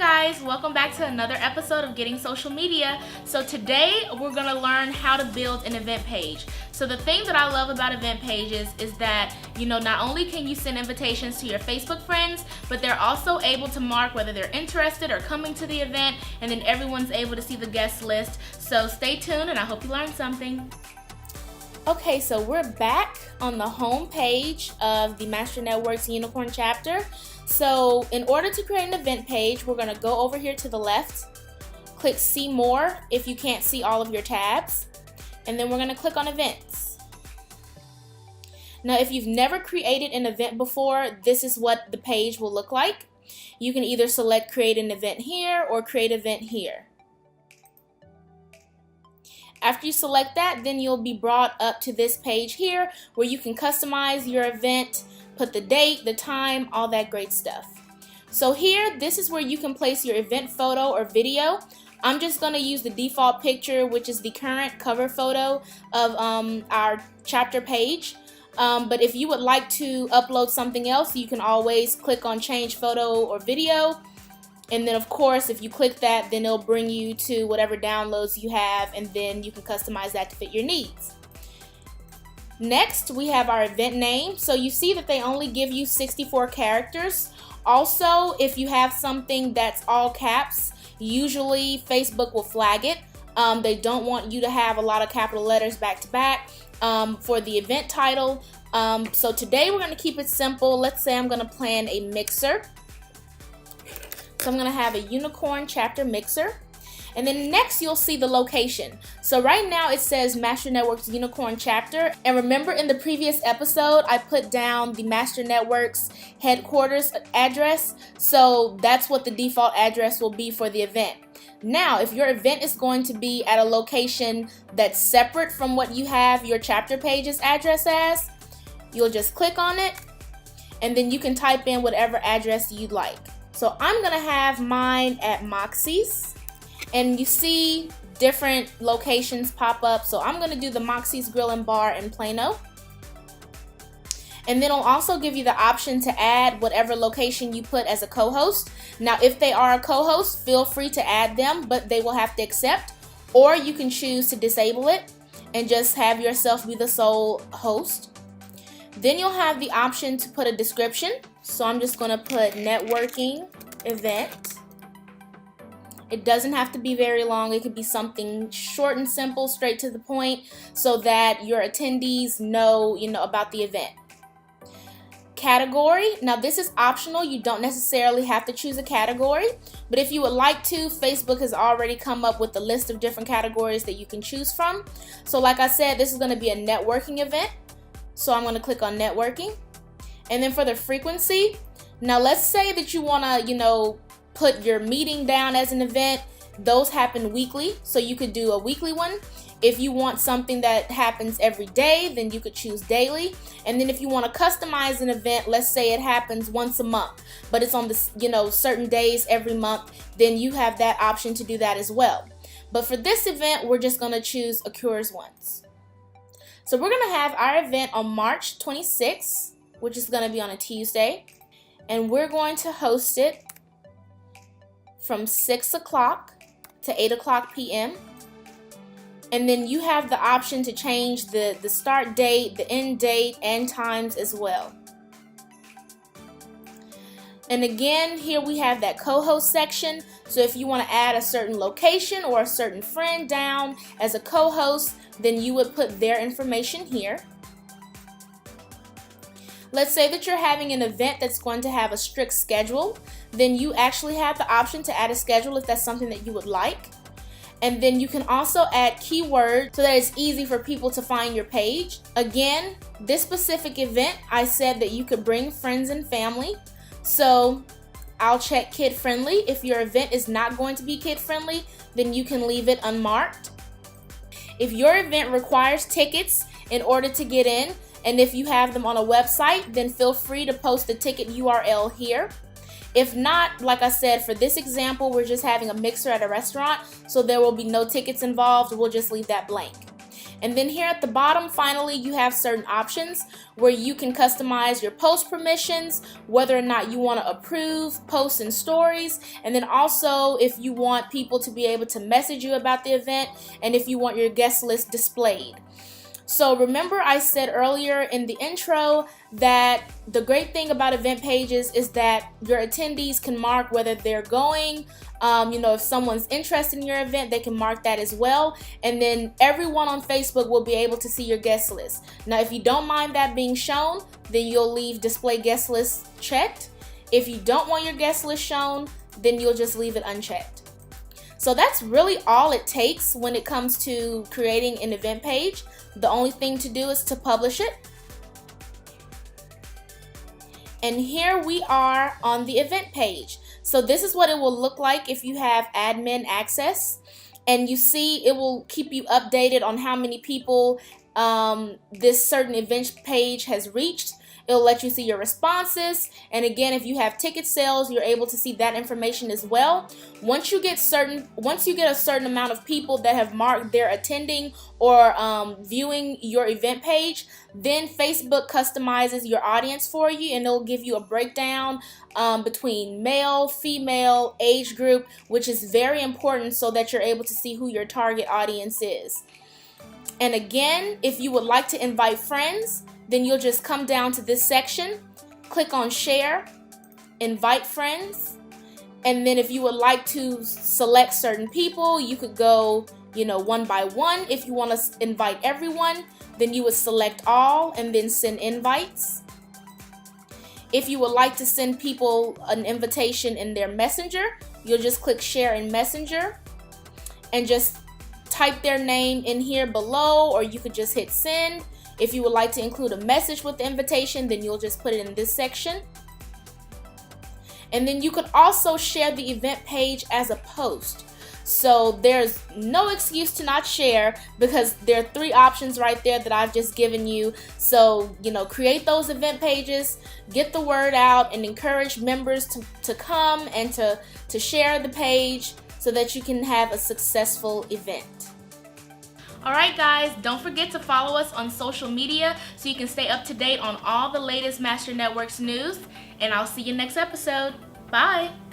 guys, welcome back to another episode of Getting Social Media. So today we're going to learn how to build an event page. So the thing that I love about event pages is that, not only can you send invitations to your Facebook friends, but they're also able to mark whether they're interested or coming to the event, and then everyone's able to see the guest list. So stay tuned and I hope you learned something. Okay, so we're back on the home page of the Master Networks Unicorn chapter. So in order to create an event page, we're going to go over here to the left, click See More if you can't see all of your tabs, and then we're going to click on Events. Now, if you've never created an event before, this is what the page will look like. You can either select Create an Event here or Create Event here. After you select that, then you'll be brought up to this page here where you can customize your event, put the date, the time, all that great stuff. So here, this is where you can place your event photo or video. I'm just going to use the default picture, which is the current cover photo of our chapter page. But if you would like to upload something else, you can always click on Change Photo or Video. And then, of course, if you click that, then it'll bring you to whatever downloads you have, and then you can customize that to fit your needs. Next, we have our event name. So you see that they only give you 64 characters. Also, if you have something that's all caps, usually Facebook will flag it. They don't want you to have a lot of capital letters back to back for the event title. So today we're going to keep it simple. Let's say I'm going to plan a mixer. So I'm going to have a Unicorn chapter mixer. And then next you'll see the location. So right now it says Master Networks Unicorn chapter. And remember in the previous episode I put down the Master Networks headquarters address. So that's what the default address will be for the event. Now, if your event is going to be at a location that's separate from what you have your chapter page's address as, you'll just click on it and then you can type in whatever address you'd like. So I'm going to have mine at Moxie's, and you see different locations pop up. So I'm going to do the Moxie's Grill and Bar in Plano. And then it'll also give you the option to add whatever location you put as a co-host. Now, if they are a co-host, feel free to add them, but they will have to accept. Or you can choose to disable it and just have yourself be the sole host. Then you'll have the option to put a description. So I'm just going to put networking event. It doesn't have to be very long. It could be something short and simple, straight to the point, so that your attendees know, about the event. Category. Now this is optional. You don't necessarily have to choose a category, but if you would like to, Facebook has already come up with a list of different categories that you can choose from. So like I said, this is going to be a networking event. So I'm going to click on networking. And then for the frequency, now let's say that you want to, put your meeting down as an event. Those happen weekly, so you could do a weekly one. If you want something that happens every day, then you could choose daily. And then if you want to customize an event, let's say it happens once a month, but it's on the, certain days every month, then you have that option to do that as well. But for this event, we're just going to choose occurs once. So we're going to have our event on March 26th, which is going to be on a Tuesday. And we're going to host it from 6 o'clock to 8 o'clock p.m. And then you have the option to change the start date, the end date, and times as well. And again, here we have that co-host section. So if you want to add a certain location or a certain friend down as a co-host, then you would put their information here. Let's say that you're having an event that's going to have a strict schedule, then you actually have the option to add a schedule if that's something that you would like. And then you can also add keywords so that it's easy for people to find your page. Again, this specific event, I said that you could bring friends and family. So I'll check kid friendly. If your event is not going to be kid friendly, then you can leave it unmarked. If your event requires tickets in order to get in, and if you have them on a website, then feel free to post the ticket URL here. If not, like I said, for this example, we're just having a mixer at a restaurant, so there will be no tickets involved. We'll just leave that blank. And then here at the bottom, finally, you have certain options where you can customize your post permissions, whether or not you want to approve posts and stories, and then also if you want people to be able to message you about the event, and if you want your guest list displayed. So remember I said earlier in the intro that the great thing about event pages is that your attendees can mark whether they're going, if someone's interested in your event, they can mark that as well. And then everyone on Facebook will be able to see your guest list. Now, if you don't mind that being shown, then you'll leave display guest list checked. If you don't want your guest list shown, then you'll just leave it unchecked. So that's really all it takes when it comes to creating an event page. The only thing to do is to publish it. And here we are on the event page. So this is what it will look like if you have admin access. And you see it will keep you updated on how many people this certain event page has reached. It'll let you see your responses, and again, if you have ticket sales, you're able to see that information as well. Once you get a certain amount of people that have marked their attending or viewing your event page, then Facebook customizes your audience for you, and it'll give you a breakdown between male, female, age group, which is very important so that you're able to see who your target audience is. And again, if you would like to invite friends, then you'll just come down to this section, click on share, invite friends, and then if you would like to select certain people, you could go, one by one. If you want to invite everyone, then you would select all and then send invites. If you would like to send people an invitation in their messenger, you'll just click share in messenger and just type their name in here below, or you could just hit send. If you would like to include a message with the invitation, then you'll just put it in this section. And then you could also share the event page as a post. So there's no excuse to not share, because there are 3 options right there that I've just given you. So, create those event pages, get the word out, and encourage members to come and to share the page so that you can have a successful event. Alright guys, don't forget to follow us on social media so you can stay up to date on all the latest Master Networks news, and I'll see you next episode. Bye!